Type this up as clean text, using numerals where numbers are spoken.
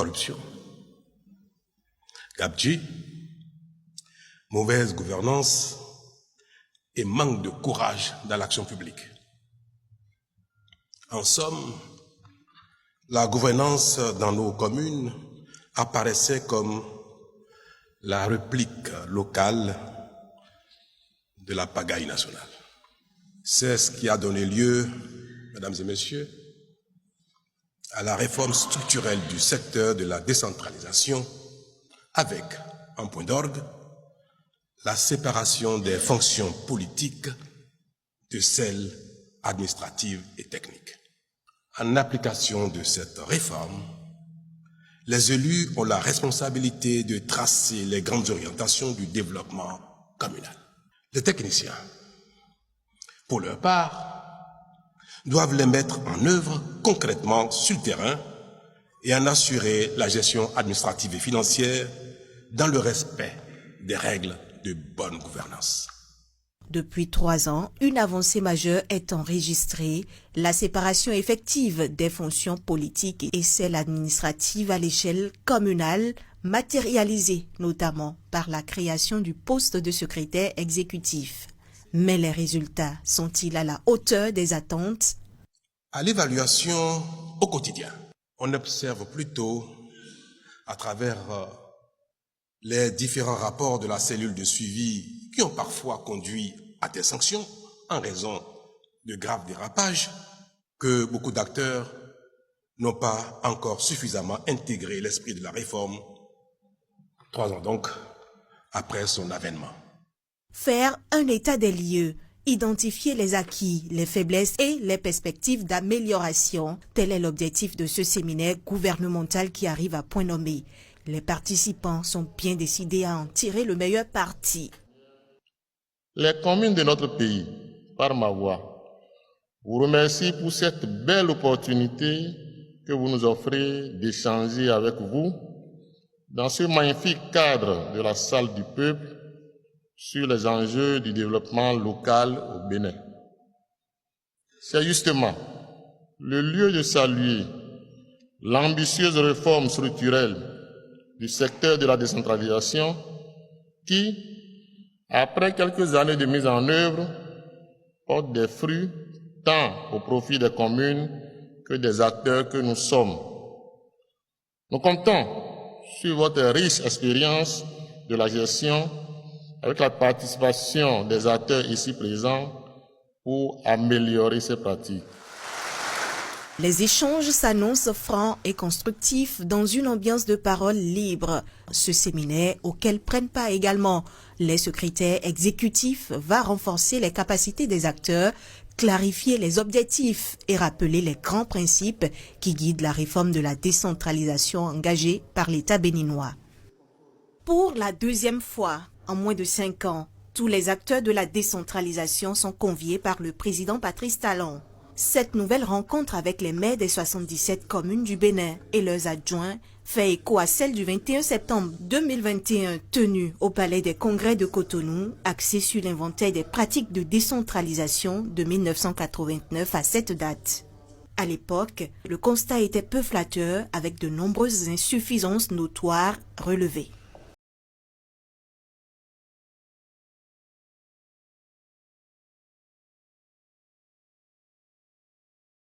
corruption, gabegie, mauvaise gouvernance et manque de courage dans l'action publique. En somme, la gouvernance dans nos communes apparaissait comme la réplique locale de la pagaille nationale. C'est ce qui a donné lieu, mesdames et messieurs, à la réforme structurelle du secteur de la décentralisation avec, en point d'orgue, la séparation des fonctions politiques de celles administratives et techniques. En application de cette réforme, les élus ont la responsabilité de tracer les grandes orientations du développement communal. Les techniciens, pour leur part, doivent les mettre en œuvre concrètement sur le terrain et en assurer la gestion administrative et financière dans le respect des règles de bonne gouvernance. Depuis 3 ans, une avancée majeure est enregistrée, la séparation effective des fonctions politiques et celles administratives à l'échelle communale, matérialisée notamment par la création du poste de secrétaire exécutif. Mais les résultats sont-ils à la hauteur des attentes? À l'évaluation au quotidien, on observe plutôt à travers les différents rapports de la cellule de suivi qui ont parfois conduit à des sanctions en raison de graves dérapages que beaucoup d'acteurs n'ont pas encore suffisamment intégré l'esprit de la réforme, 3 ans donc après son avènement. Faire un état des lieux, identifier les acquis, les faiblesses et les perspectives d'amélioration, tel est l'objectif de ce séminaire gouvernemental qui arrive à point nommé. Les participants sont bien décidés à en tirer le meilleur parti. Les communes de notre pays, par ma voix, vous remercient pour cette belle opportunité que vous nous offrez d'échanger avec vous dans ce magnifique cadre de la salle du peuple sur les enjeux du développement local au Bénin. C'est justement le lieu de saluer l'ambitieuse réforme structurelle du secteur de la décentralisation qui, après quelques années de mise en œuvre, porte des fruits tant au profit des communes que des acteurs que nous sommes. Nous comptons sur votre riche expérience de la gestion avec la participation des acteurs ici présents pour améliorer ces pratiques. Les échanges s'annoncent francs et constructifs dans une ambiance de parole libre. Ce séminaire, auquel prennent part également les secrétaires exécutifs, va renforcer les capacités des acteurs, clarifier les objectifs et rappeler les grands principes qui guident la réforme de la décentralisation engagée par l'État béninois. Pour la 2e fois, en moins de 5 ans, tous les acteurs de la décentralisation sont conviés par le président Patrice Talon. Cette nouvelle rencontre avec les maires des 77 communes du Bénin et leurs adjoints fait écho à celle du 21 septembre 2021 tenue au Palais des Congrès de Cotonou, axée sur l'inventaire des pratiques de décentralisation de 1989 à cette date. À l'époque, le constat était peu flatteur avec de nombreuses insuffisances notoires relevées.